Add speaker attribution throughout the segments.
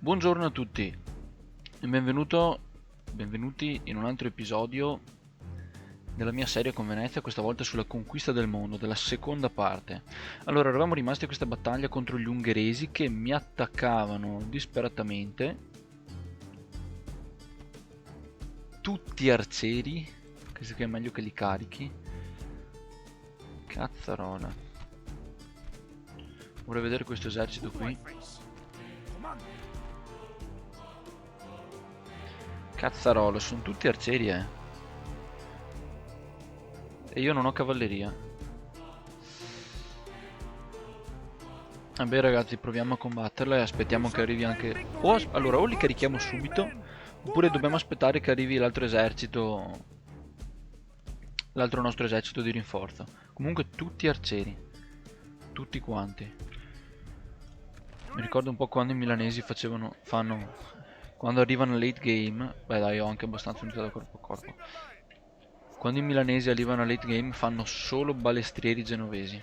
Speaker 1: Buongiorno a tutti e benvenuti in un altro episodio della mia serie con Venezia, questa volta sulla conquista del mondo, della seconda parte. Allora, eravamo rimasti a questa battaglia contro gli ungheresi che mi attaccavano disperatamente, tutti arcieri, che è meglio che li carichi. Cazzarola. Vorrei vedere questo esercito qui. Cazzarola, sono tutti arcieri, E io non ho cavalleria. Vabbè ragazzi, proviamo a combatterla e aspettiamo che arrivi anche... allora, o li carichiamo subito, oppure dobbiamo aspettare che arrivi l'altro esercito... L'altro nostro esercito di rinforzo. Comunque tutti arcieri. Tutti quanti. Mi ricordo un po' quando i milanesi quando arrivano late game... Beh dai, ho anche abbastanza unità da corpo a corpo. Quando i milanesi arrivano a late game fanno solo balestrieri genovesi.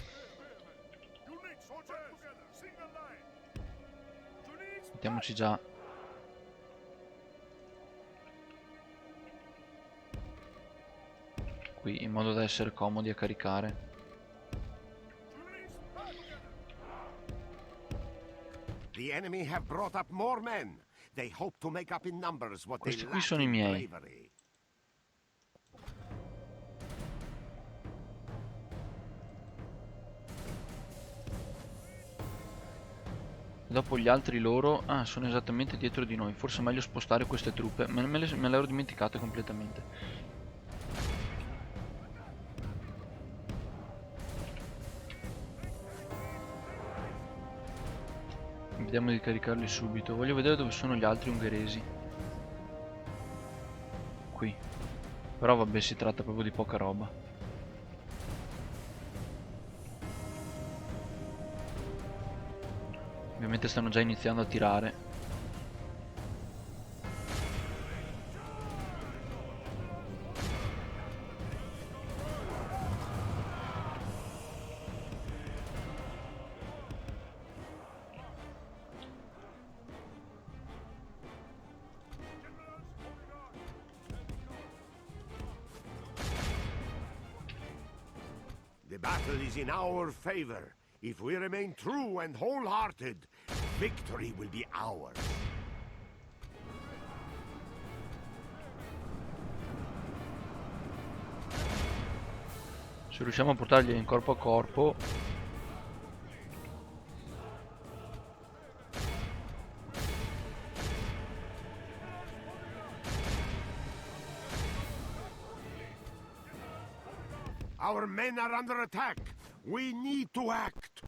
Speaker 1: Mettiamoci già qui in modo da essere comodi a caricare.
Speaker 2: The enemy have brought up more men. They hope to make up in numbers what they
Speaker 1: Questi qui
Speaker 2: lack
Speaker 1: sono i
Speaker 2: in
Speaker 1: miei.
Speaker 2: bravery.
Speaker 1: Dopo gli altri loro... Ah, sono esattamente dietro di noi. Forse è meglio spostare queste truppe. Me le ero dimenticate completamente. Vediamo di caricarli subito. Voglio vedere dove sono gli altri ungheresi. Qui. Però vabbè, si tratta proprio di poca roba. Ovviamente stanno già iniziando a tirare.
Speaker 2: The battle is in our favor. If we remain true and wholehearted, victory will be ours.
Speaker 1: Se riusciamo a portarli in corpo a corpo...
Speaker 2: Our men are under attack. We need to act.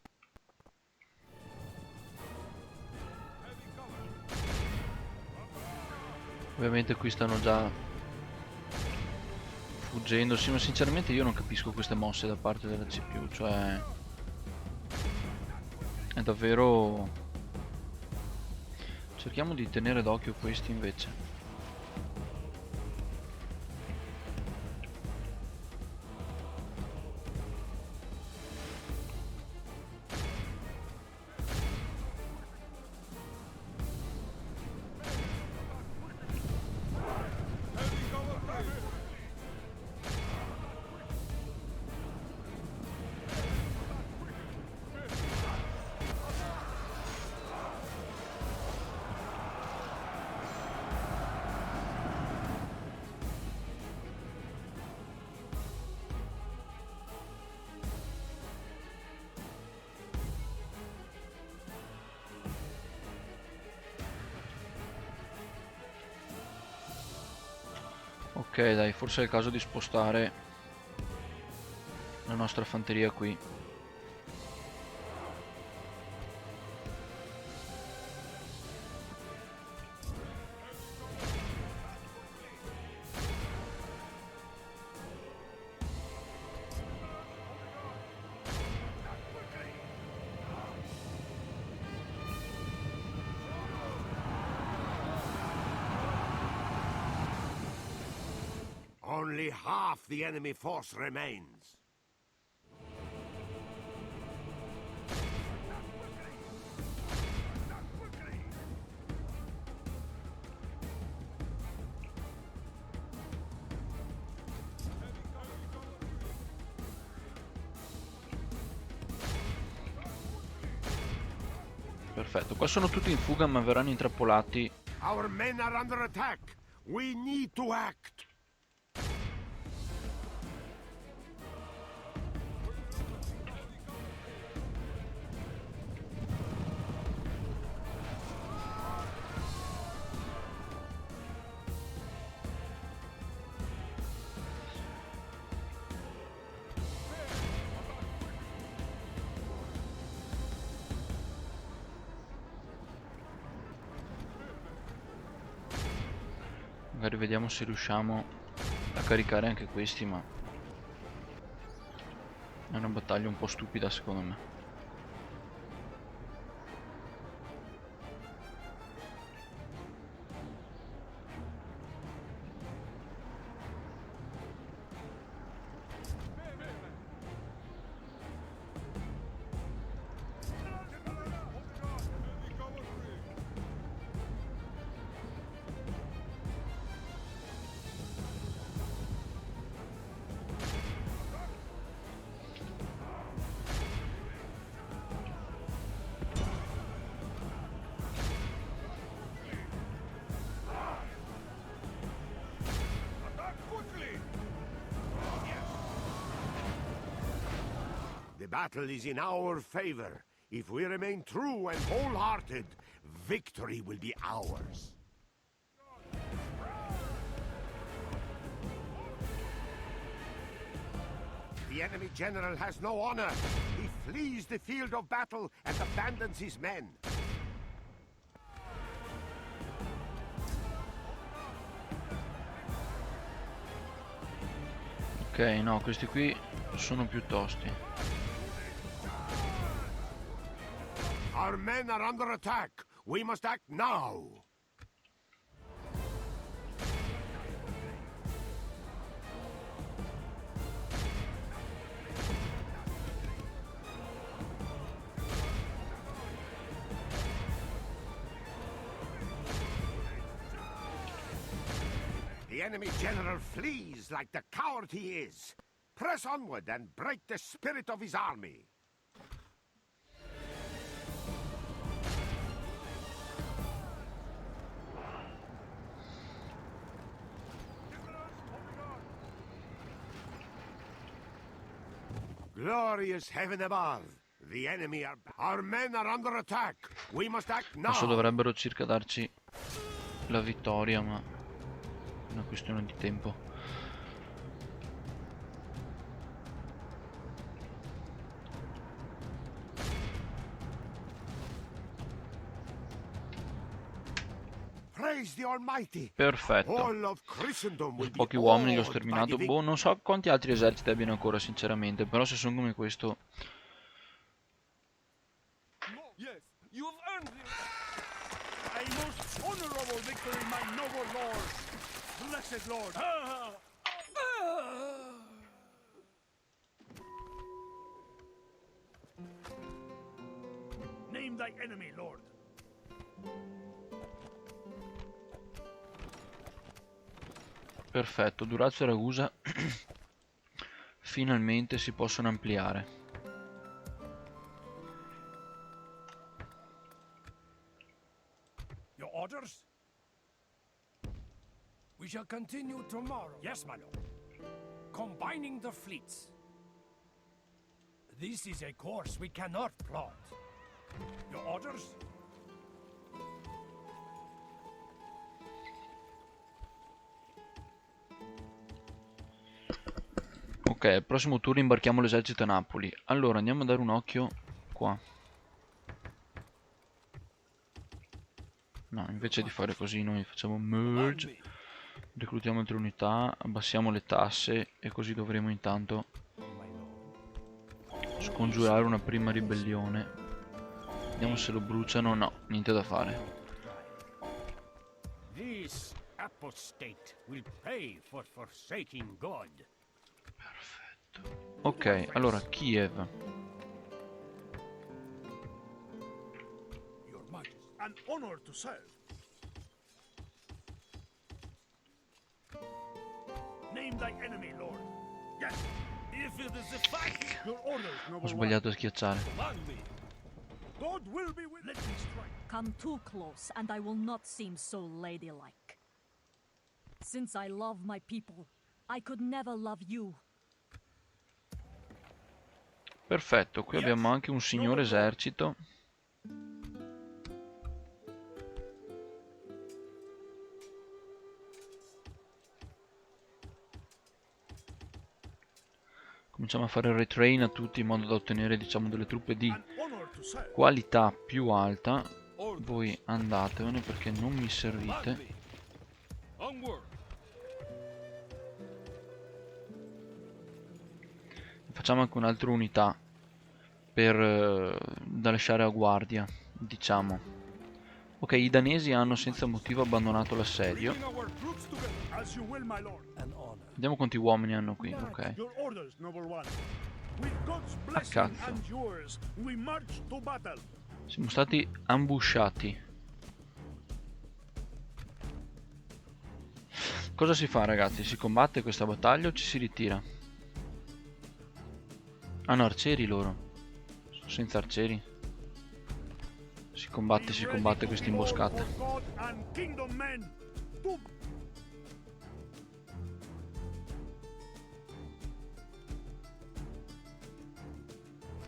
Speaker 1: Ovviamente qui stanno già fuggendo. Sì, ma sinceramente io non capisco queste mosse da parte della CPU. Cioè... È davvero... Cerchiamo di tenere d'occhio questi invece. Ok dai, forse è il caso di spostare la nostra fanteria qui.
Speaker 2: Only half the enemy force remains.
Speaker 1: Perfetto, qua sono tutti in fuga ma verranno intrappolati.
Speaker 2: Our men are under attack. We need to act.
Speaker 1: Magari vediamo se riusciamo a caricare anche questi, ma è una battaglia un po' stupida secondo me.
Speaker 2: The battle is in our favor. If we remain true and wholehearted, victory will be ours. The enemy general has no honor. He flees the field of battle and abandons his men.
Speaker 1: Ok, no, questi qui sono più tosti.
Speaker 2: Our men are under attack. We must act now. The enemy general flees like the coward he is. Press onward and break the spirit of his army. Glorious heaven above. The enemy are... Our men are under attack. We must act now.
Speaker 1: Adesso dovrebbero circa darci la vittoria, ma è una questione di tempo.
Speaker 2: Praise the Almighty.
Speaker 1: Perfetto.
Speaker 2: All of Christendom will be
Speaker 1: Pochi uomini li ho
Speaker 2: awed by
Speaker 1: sterminato.
Speaker 2: the
Speaker 1: Boh, non so quanti altri eserciti abbiano ancora sinceramente, però se sono come questo...
Speaker 3: Yes, you have earned it. A most honorable victory, my noble lord. Blessed lord. Name thy enemy, lord.
Speaker 1: Perfetto, Durazzo e Ragusa finalmente si possono ampliare.
Speaker 3: Your orders? We shall continue tomorrow. Yes, my lord. Combining the fleets. This is a course we cannot plot. Your orders?
Speaker 1: Ok, al prossimo turno imbarchiamo l'esercito a Napoli. Allora, andiamo a dare un occhio qua. No, invece di fare così noi facciamo merge, reclutiamo altre unità, abbassiamo le tasse e così dovremo intanto scongiurare una prima ribellione. Vediamo se lo bruciano. No, niente da fare.
Speaker 4: This apostate will pay for forsaking God.
Speaker 1: Ok, allora Kiev.
Speaker 3: Your Majesty. An honor to serve. Name thy enemy, lord. Yes. If it is a fight, your orders,
Speaker 1: Ho
Speaker 3: noble one.
Speaker 1: sbagliato a schiacciare.
Speaker 3: Command me. God will be with. Let me strike.
Speaker 5: Come too close, and I will not seem so ladylike. Since I love my people, I could never love you.
Speaker 1: Perfetto, qui abbiamo anche un signore esercito. Cominciamo a fare il retrain a tutti in modo da ottenere, diciamo, delle truppe di
Speaker 3: An honor to serve.
Speaker 1: qualità più alta. Voi andatevene perché non mi servite.
Speaker 3: Onward.
Speaker 1: Facciamo anche un'altra unità da lasciare a guardia, diciamo. Ok, i danesi hanno senza motivo abbandonato l'assedio.
Speaker 3: Bring our troops together. As you will, my lord. An honor.
Speaker 1: Vediamo quanti uomini hanno qui, ok.
Speaker 3: Your orders, noble one. With God's blessing
Speaker 1: cazzo.
Speaker 3: and yours, we march to battle.
Speaker 1: Siamo stati ambusciati. Cosa si fa, ragazzi? Si combatte questa battaglia o ci si ritira? Hanno arcieri loro. Sono senza arcieri. Si combatte questa imboscata.
Speaker 3: For God and kingdom men. To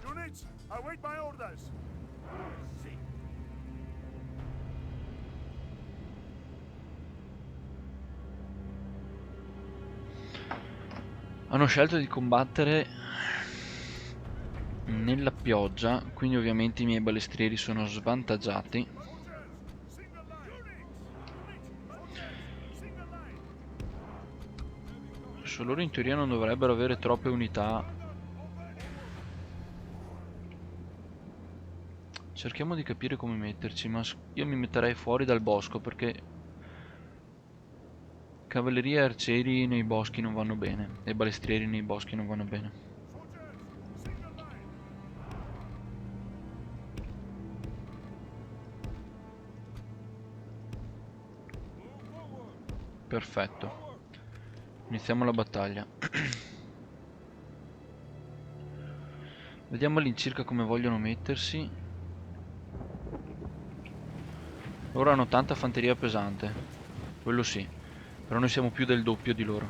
Speaker 3: units, await my orders.
Speaker 1: Hanno scelto di combattere nella pioggia, quindi ovviamente i miei balestrieri sono svantaggiati. Adesso loro in teoria non dovrebbero avere troppe unità. Cerchiamo di capire come metterci, ma io mi metterei fuori dal bosco perché cavalleria e arcieri nei boschi non vanno bene e balestrieri nei boschi non vanno bene. Perfetto. Iniziamo la battaglia. Vediamo all'incirca come vogliono mettersi. Loro hanno tanta fanteria pesante. Quello sì. Però noi siamo più del doppio di loro.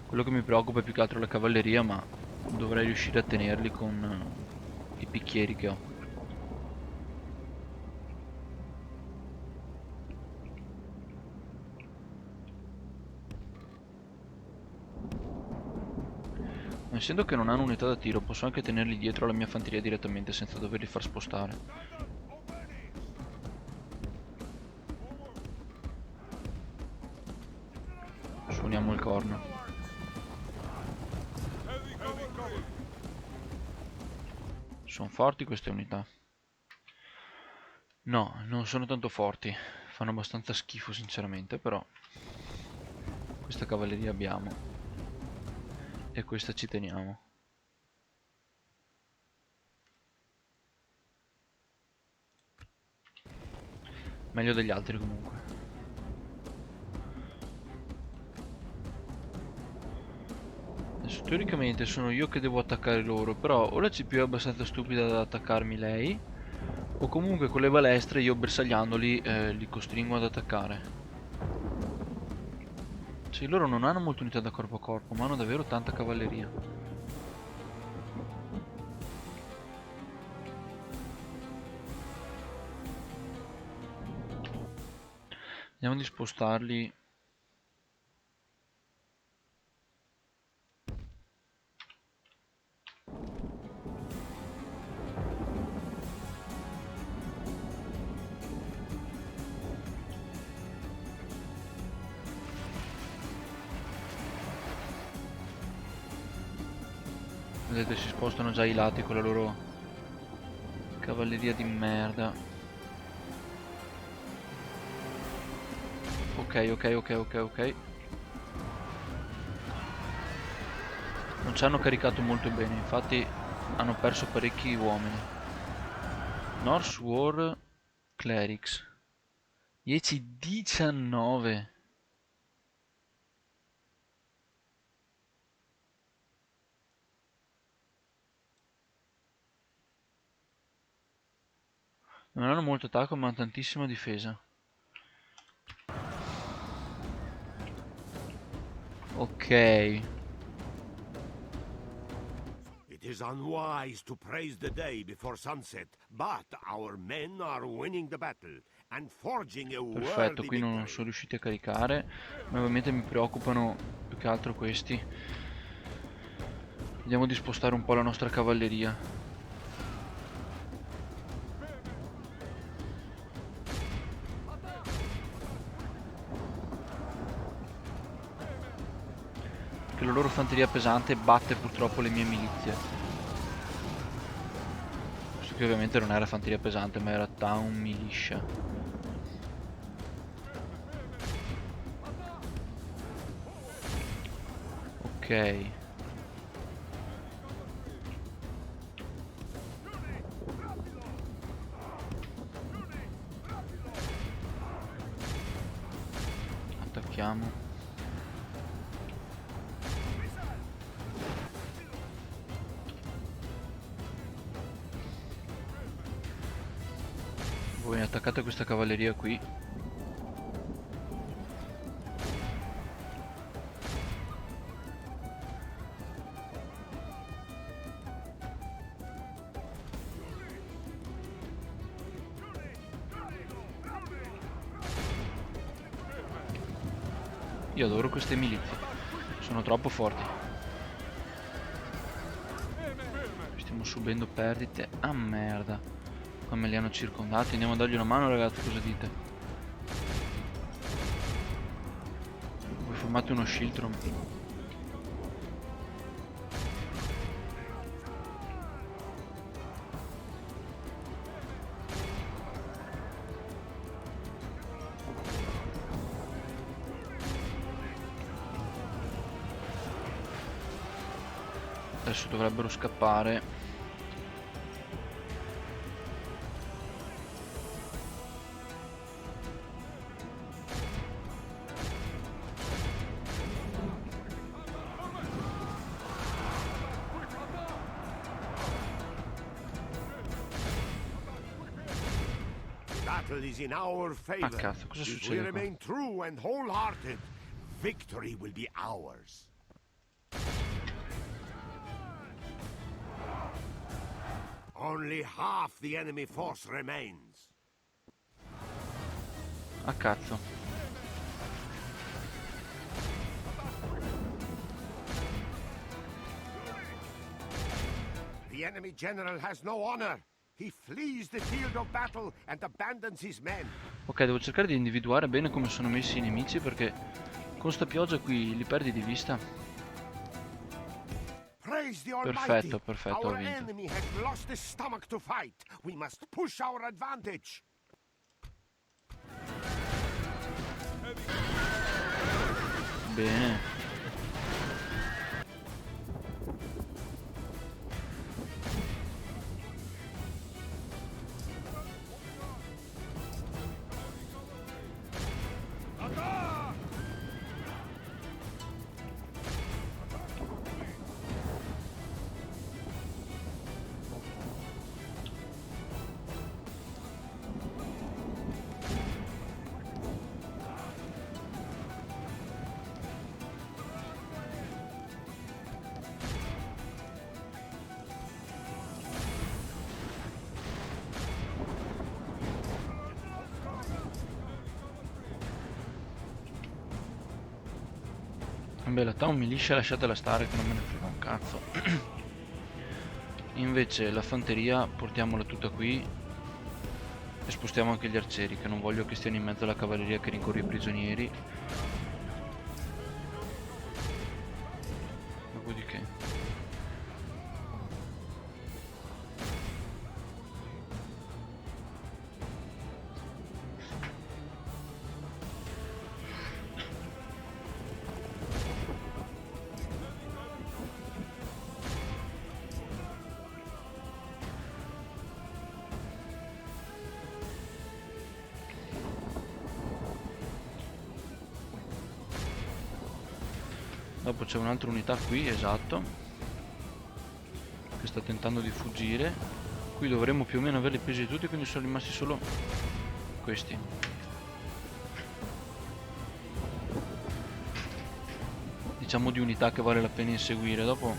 Speaker 1: Quello che mi preoccupa è più che altro la cavalleria, ma dovrei riuscire a tenerli con i picchieri che ho. Ma essendo che non hanno unità da tiro, posso anche tenerli dietro alla mia fanteria direttamente senza doverli far spostare. Suoniamo il corno. Sono forti queste unità? No, non sono tanto forti. Fanno abbastanza schifo sinceramente, però questa cavalleria abbiamo. E questa ci teniamo. Meglio degli altri comunque. Adesso teoricamente sono io che devo attaccare loro, però o la CPU è abbastanza stupida da attaccarmi lei, o comunque con le balestre io bersagliandoli li costringo ad attaccare. Sì, loro non hanno molte unità da corpo a corpo, ma hanno davvero tanta cavalleria. Vediamo di spostarli. Vedete, si spostano già i lati con la loro cavalleria di merda. Ok. Non ci hanno caricato molto bene, infatti hanno perso parecchi uomini. North War Clerics 10-19. Non hanno molto attacco ma tantissima difesa. Ok.
Speaker 2: It is unwise to praise the day before sunset, but our men are winning the battle and forging a
Speaker 1: Perfetto,
Speaker 2: worthy
Speaker 1: qui non sono
Speaker 2: victory.
Speaker 1: riusciti a caricare. Ma ovviamente mi preoccupano più che altro questi. Vediamo di spostare un po' la nostra cavalleria. Perché la loro fanteria pesante batte purtroppo le mie milizie. Questo qui ovviamente non era fanteria pesante, ma era town militia. Ok. Attacchiamo. Voi attaccate questa cavalleria qui. Io adoro queste milizie. Sono troppo forti. Stiamo subendo perdite. Ah merda. Come li hanno circondati. Andiamo a dargli una mano ragazzi, cosa dite? Voi formate uno Schiltron. Adesso dovrebbero scappare.
Speaker 2: Battle is in our favor.
Speaker 1: cazzo, cosa
Speaker 2: If
Speaker 1: succede
Speaker 2: we
Speaker 1: qua?
Speaker 2: remain true and wholehearted, victory will be ours. Only half the enemy force remains.
Speaker 1: Ah cazzo.
Speaker 2: The enemy general has no honor. He flees the field of battle and abandons his men.
Speaker 1: Ok, devo cercare di individuare bene come sono messi i nemici perché con sta pioggia qui li perdi di vista.
Speaker 2: Praise the Almighty.
Speaker 1: Perfetto, perfetto, ho
Speaker 2: Our
Speaker 1: vinto.
Speaker 2: enemy has lost his stomach to fight. We must push our advantage.
Speaker 1: Bene. Beh, la town militia lasciatela stare che non me ne frega un cazzo. Invece la fanteria portiamola tutta qui e spostiamo anche gli arcieri, che non voglio che stiano in mezzo alla cavalleria che rincorre i prigionieri. Dopodiché dopo c'è un'altra unità qui, esatto, che sta tentando di fuggire. Qui dovremmo più o meno averli presi tutti, quindi sono rimasti solo questi. Diciamo di unità che vale la pena inseguire. Dopo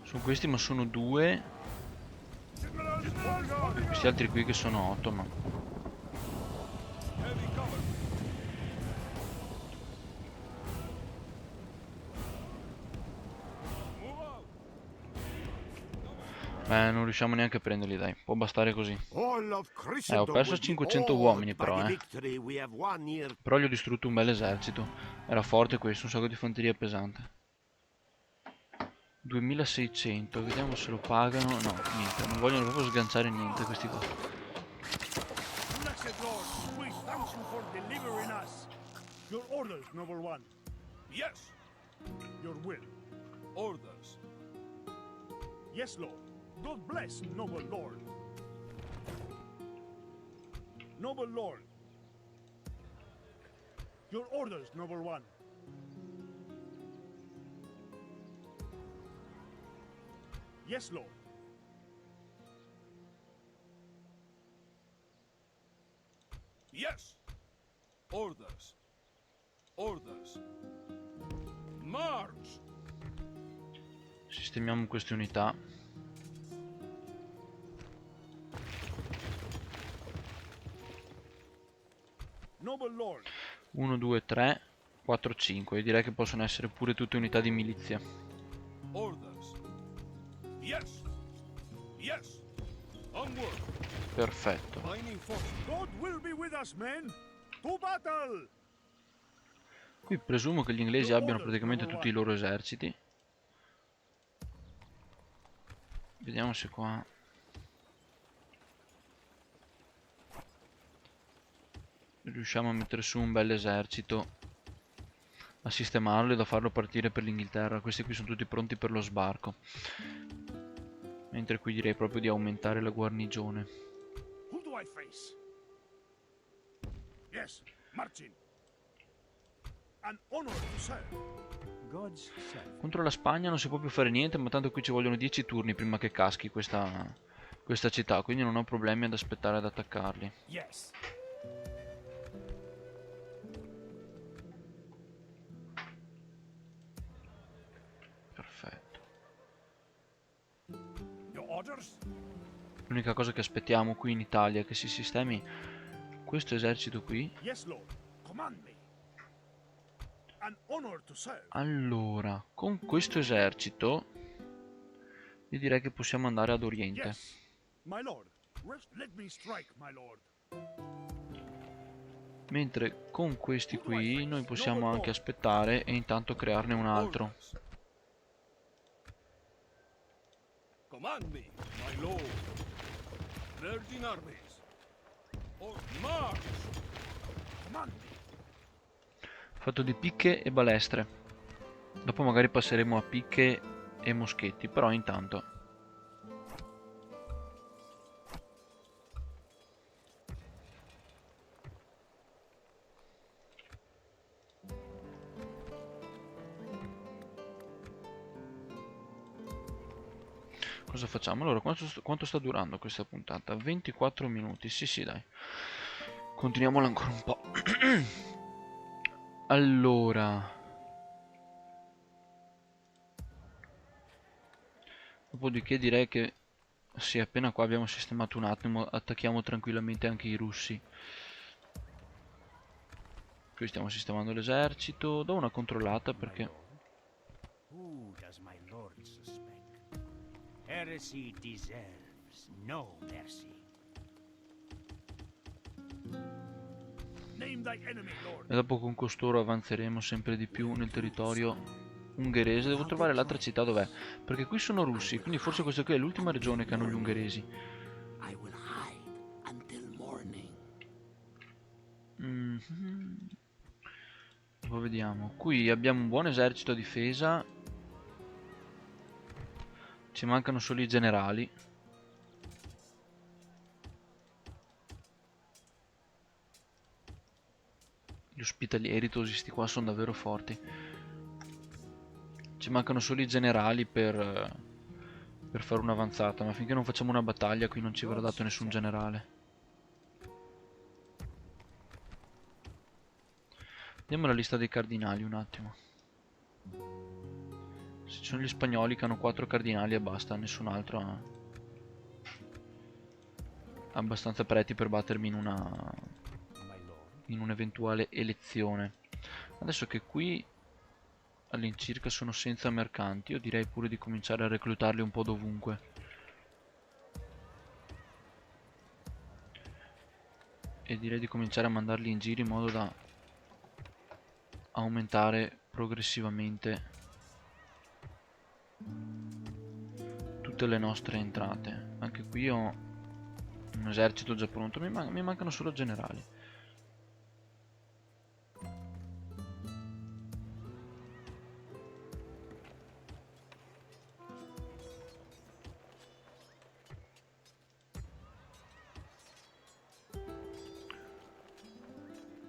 Speaker 1: sono questi, ma sono 2. Questi altri qui che sono 8, ma
Speaker 3: Heavy cover. Move out.
Speaker 1: non riusciamo neanche a prenderli, dai. Può bastare così.
Speaker 2: All of
Speaker 1: Ho
Speaker 2: Christendom
Speaker 1: perso
Speaker 2: will be
Speaker 1: 500
Speaker 2: awed
Speaker 1: uomini
Speaker 2: by
Speaker 1: però,
Speaker 2: the victory we have won here.
Speaker 1: Però gli ho distrutto un bel esercito. Era forte questo, un sacco di fanteria pesante. 2600, vediamo se lo pagano. No, niente, non vogliono proprio sganciare niente questi qua.
Speaker 3: Blessed Lord, we thank you for delivering us. Your orders, noble one. Yes. Your will. Orders. Yes, Lord. God bless, noble Lord. Noble Lord. Your orders, noble one. Yes, Lord. Yes. Orders. Orders. March.
Speaker 1: Sistemiamo queste unità.
Speaker 3: Noble Lord.
Speaker 1: 1, 2, 3, 4, 5. Io direi che possono essere pure tutte unità di milizia.
Speaker 3: Orders. Yes. Yes. Onward.
Speaker 1: Perfetto.
Speaker 3: Mining force. God will be with us, men. To battle.
Speaker 1: Qui presumo che gli inglesi abbiano praticamente tutti i loro eserciti. Vediamo se qua... riusciamo a mettere su un bel esercito, a sistemarlo e da farlo partire per l'Inghilterra. Questi qui sono tutti pronti per lo sbarco. Mentre qui direi proprio di aumentare la guarnigione.
Speaker 3: Who do I face? Yes, marching. An honor to serve.
Speaker 4: God's self.
Speaker 1: Contro la Spagna non si può più fare niente, ma tanto qui ci vogliono 10 turni prima che caschi questa città, quindi non ho problemi ad aspettare ad attaccarli.
Speaker 4: Yes.
Speaker 1: Perfetto.
Speaker 3: Your orders?
Speaker 1: L'unica cosa che aspettiamo qui in Italia è che si sistemi questo esercito qui.
Speaker 3: Yes, Lord. Command me. An honor to serve.
Speaker 1: Allora, con questo esercito io direi che possiamo andare ad Oriente.
Speaker 3: Yes. My lord. Let me strike, my lord.
Speaker 1: Mentre con questi qui noi possiamo anche aspettare e intanto crearne un altro.
Speaker 3: Orders. Command me, my lord. Virgin armies. Or march. Command me.
Speaker 1: Fatto di picche e balestre. Dopo magari passeremo a picche e moschetti, però intanto... Cosa facciamo? Allora, quanto sta durando questa puntata? 24 minuti, sì sì dai. Continuiamola ancora un po'. Allora... Dopodiché direi che... Sì, appena qua abbiamo sistemato un attimo, attacchiamo tranquillamente anche i russi. Qui stiamo sistemando l'esercito. Do una controllata perché...
Speaker 4: Who does my lord suspect? Heresy deserves no mercy.
Speaker 3: Name thy enemy, lord.
Speaker 1: E dopo con costoro avanzeremo sempre di più nel territorio ungherese. Devo trovare l'altra città dov'è, perché qui sono russi, quindi forse questa qui è l'ultima regione che hanno gli ungheresi.
Speaker 6: I will hide until morning.
Speaker 1: Dopo vediamo. Qui abbiamo un buon esercito a difesa. Ci mancano solo i generali. Gli gli Eritos, sti qua sono davvero forti. Ci mancano solo i generali per fare un'avanzata, ma finché non facciamo una battaglia qui non ci verrà dato nessun generale. Vediamo la lista dei cardinali un attimo. Ci sono gli spagnoli che hanno 4 cardinali e basta, nessun altro ha abbastanza preti per battermi in un'eventuale elezione. Adesso che qui all'incirca sono senza mercanti, io direi pure di cominciare a reclutarli un po' dovunque. E direi di cominciare a mandarli in giro in modo da aumentare progressivamente tutte le nostre entrate. Anche qui ho un esercito già pronto, mi mancano solo generali.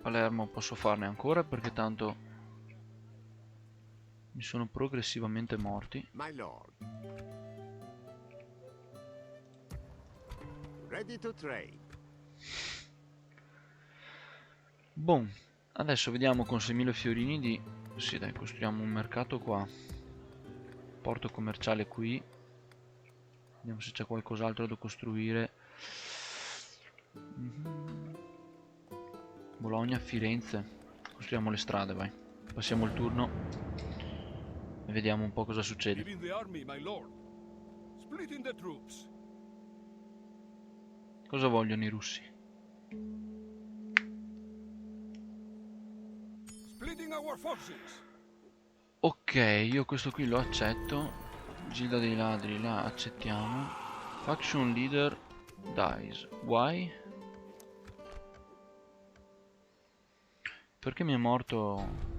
Speaker 1: Palermo posso farne ancora perché tanto mi sono progressivamente morti.
Speaker 2: My lord. Ready to trade.
Speaker 1: Boh, adesso vediamo con 6.000 fiorini di... Sì dai, costruiamo un mercato qua. Porto commerciale qui. Vediamo se c'è qualcos'altro da costruire. Bologna, Firenze. Costruiamo le strade, vai. Passiamo il turno e vediamo un po' cosa succede.
Speaker 3: Leading the army, my lord. Splitting the troops.
Speaker 1: Cosa vogliono i russi?
Speaker 3: Splitting our forces.
Speaker 1: Ok, io questo qui lo accetto. Gilda dei ladri la accettiamo. Faction leader dies. Why? Perché mi è morto?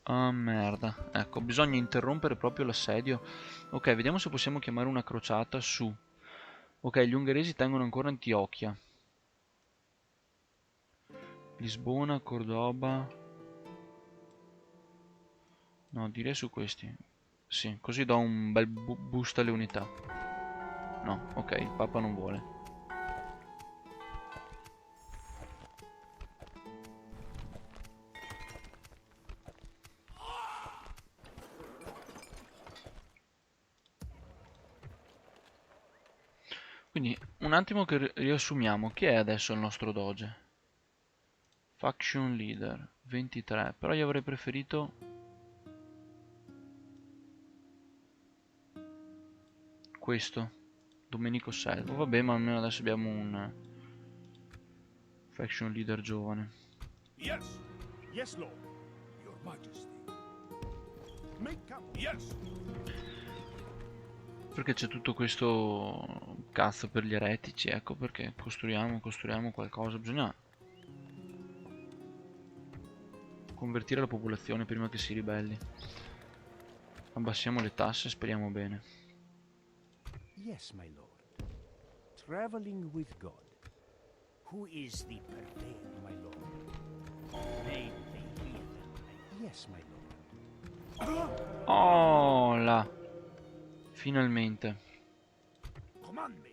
Speaker 1: Ah merda. Ecco, bisogna interrompere proprio l'assedio. Ok, vediamo se possiamo chiamare una crociata su. Ok, gli ungheresi tengono ancora Antiochia. Lisbona, Cordoba. No, direi su questi. Sì, così do un bel boost alle unità. No, ok, il Papa non vuole. Quindi, un attimo che riassumiamo. Chi è adesso il nostro doge? Faction leader, 23. Però io avrei preferito... questo. Domenico Selvo. Vabbè, ma almeno adesso abbiamo un... faction leader giovane.
Speaker 3: Yes. Yes, lord. Your majesty. Make camp. Yes.
Speaker 1: Perché c'è tutto questo cazzo per gli eretici, ecco perché costruiamo qualcosa, bisogna convertire la popolazione prima che si ribelli. Abbassiamo le tasse, speriamo bene.
Speaker 4: Yes, my lord. Traveling with God. Who is the purveyor, my lord? May they hear them. Yes, my lord.
Speaker 1: Oh là! Finalmente.
Speaker 3: Command me.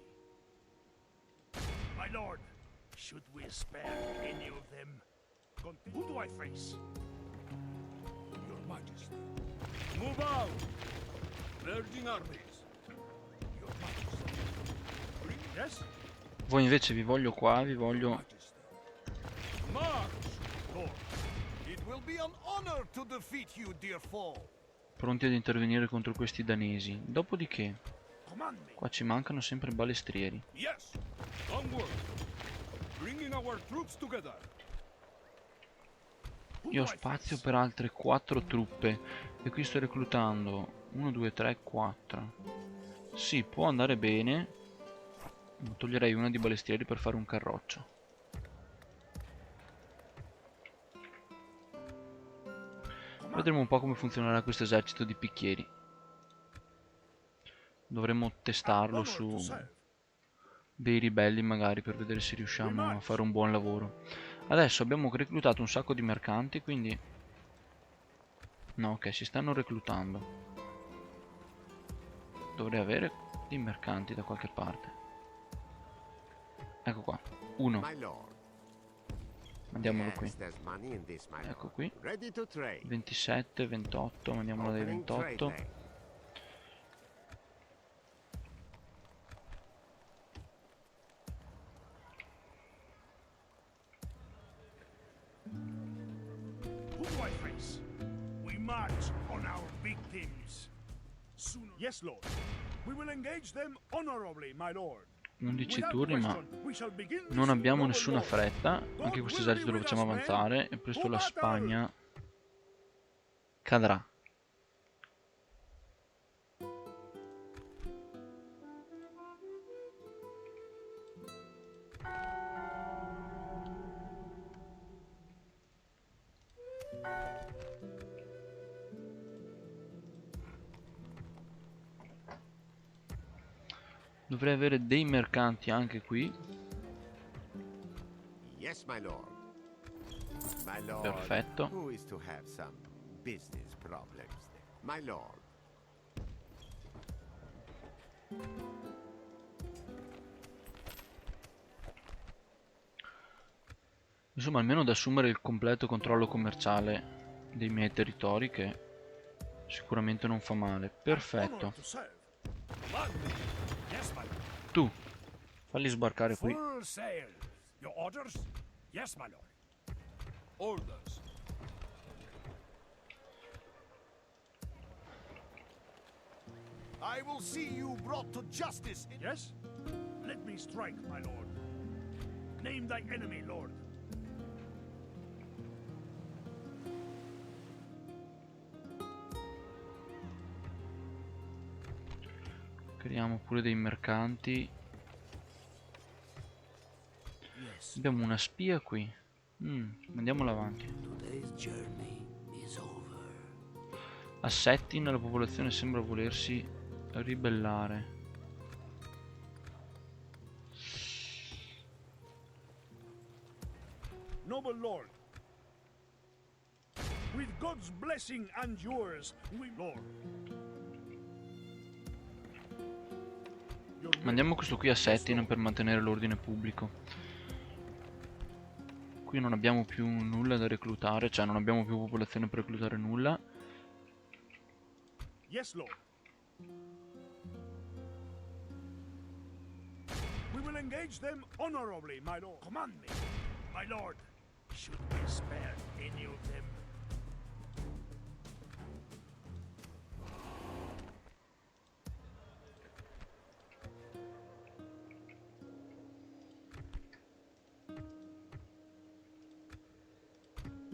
Speaker 3: My lord, should we spare any of them? Who do I face? Your majesty. Move out. Merging armies. Your majesty. Yes?
Speaker 1: Voi invece vi voglio qua, vi voglio...
Speaker 3: Majesty. March, lord. It will be an honor to defeat you, dear foe.
Speaker 1: pronti ad intervenire contro questi danesi. Dopodiché,
Speaker 3: Command me.
Speaker 1: qua ci mancano sempre balestrieri.
Speaker 3: Yes. Onward. Bringing our troops together.
Speaker 1: Io ho spazio per altre 4 truppe e qui sto reclutando 1, 2, 3, 4. Sì, può andare bene. Toglierei una di balestrieri per fare un carroccio. Vedremo un po' come funzionerà questo esercito di picchieri. Dovremmo testarlo su dei ribelli magari per vedere se riusciamo a fare un buon lavoro. Adesso abbiamo reclutato un sacco di mercanti, quindi... No, ok, si stanno reclutando. Dovrei avere dei mercanti da qualche parte. Ecco qua, uno.
Speaker 2: My lord.
Speaker 1: Mandiamolo qui.
Speaker 2: Yes, there's money in this, my
Speaker 1: Ecco
Speaker 2: lord.
Speaker 1: qui.
Speaker 2: Ready to trade.
Speaker 1: 27, 28, mandiamolo dai
Speaker 2: Opening trade
Speaker 1: 28.
Speaker 2: lane.
Speaker 3: Who do I face? We march on our victims. Sooner. Yes, Lord. We will engage them honorably, my lord.
Speaker 1: 11
Speaker 3: Without
Speaker 1: turni, ma
Speaker 3: question, we shall begin
Speaker 1: non
Speaker 3: this
Speaker 1: abbiamo
Speaker 3: noble
Speaker 1: nessuna
Speaker 3: war.
Speaker 1: fretta. Anche questo esercito lo facciamo avanzare e presto la Spagna cadrà. Dovrei avere dei mercanti anche qui.
Speaker 2: Yes, my lord. My lord.
Speaker 1: Perfetto.
Speaker 2: Who is to have some business problems there? My lord.
Speaker 1: Insomma, almeno ad assumere il completo controllo commerciale dei miei territori, che sicuramente non fa male. Perfetto.
Speaker 3: Honor to serve.
Speaker 4: Yes, my lord.
Speaker 1: Tu, falli sbarcare qui.
Speaker 4: Full sail. Your orders? Yes, my lord. Orders.
Speaker 3: I will see you brought to justice. Yes? Let me strike, my lord. Name thy enemy, lord.
Speaker 1: Creiamo pure dei mercanti.
Speaker 6: Yes,
Speaker 1: Abbiamo una spia qui. Andiamola avanti.
Speaker 6: today's journey is over.
Speaker 1: A Settin la popolazione sembra volersi ribellare.
Speaker 3: Noble lord. With God's blessing and yours, we lord. Your will.
Speaker 1: Mandiamo questo qui a Settin per mantenere l'ordine pubblico. Qui non abbiamo più nulla da reclutare, cioè non abbiamo più popolazione per reclutare nulla.
Speaker 3: Yes, lord. We will engage them honorably, my lord. Command me, my lord. Should we spare any of them?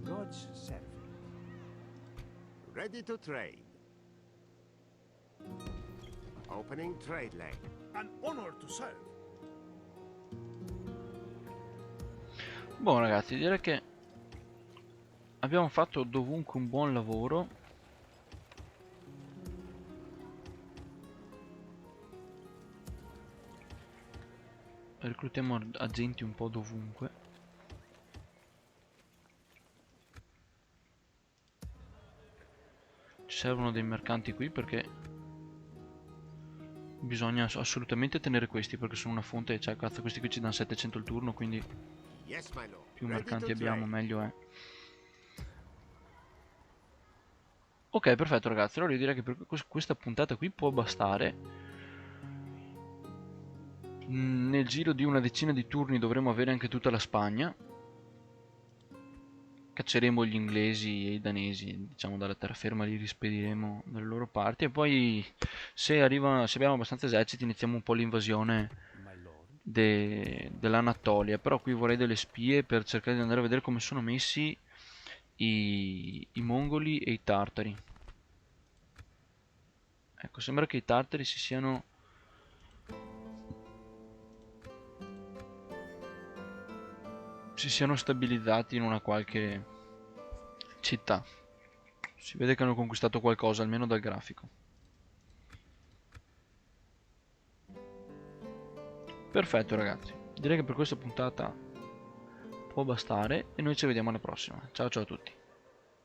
Speaker 4: God's servant.
Speaker 2: Ready to trade. Opening trade lane.
Speaker 3: An honor to serve.
Speaker 1: Boh ragazzi, direi che abbiamo fatto dovunque un buon lavoro. Reclutiamo agenti un po' dovunque. Ci servono dei mercanti qui perché bisogna assolutamente tenere questi, perché sono una fonte, cioè cazzo, questi qui ci danno 700 al turno, quindi
Speaker 2: Yes, my lord.
Speaker 1: più
Speaker 2: Ready
Speaker 1: mercanti
Speaker 2: to
Speaker 1: abbiamo
Speaker 2: trade.
Speaker 1: meglio è. Ok, perfetto ragazzi, allora io direi che per questa puntata qui può bastare. Nel giro di una decina di turni dovremo avere anche tutta la Spagna. Cacceremo gli inglesi e i danesi, diciamo, dalla terraferma, li rispediremo dalle loro parti. E poi se abbiamo abbastanza eserciti, iniziamo un po' l'invasione
Speaker 4: My lord.
Speaker 1: dell'Anatolia. Però qui vorrei delle spie per cercare di andare a vedere come sono messi i mongoli e i tartari. Ecco, sembra che i tartari si siano stabilizzati in una qualche città. Si vede che hanno conquistato qualcosa, almeno dal grafico. Perfetto ragazzi, direi che per questa puntata può bastare e noi ci vediamo alla prossima. Ciao ciao a tutti.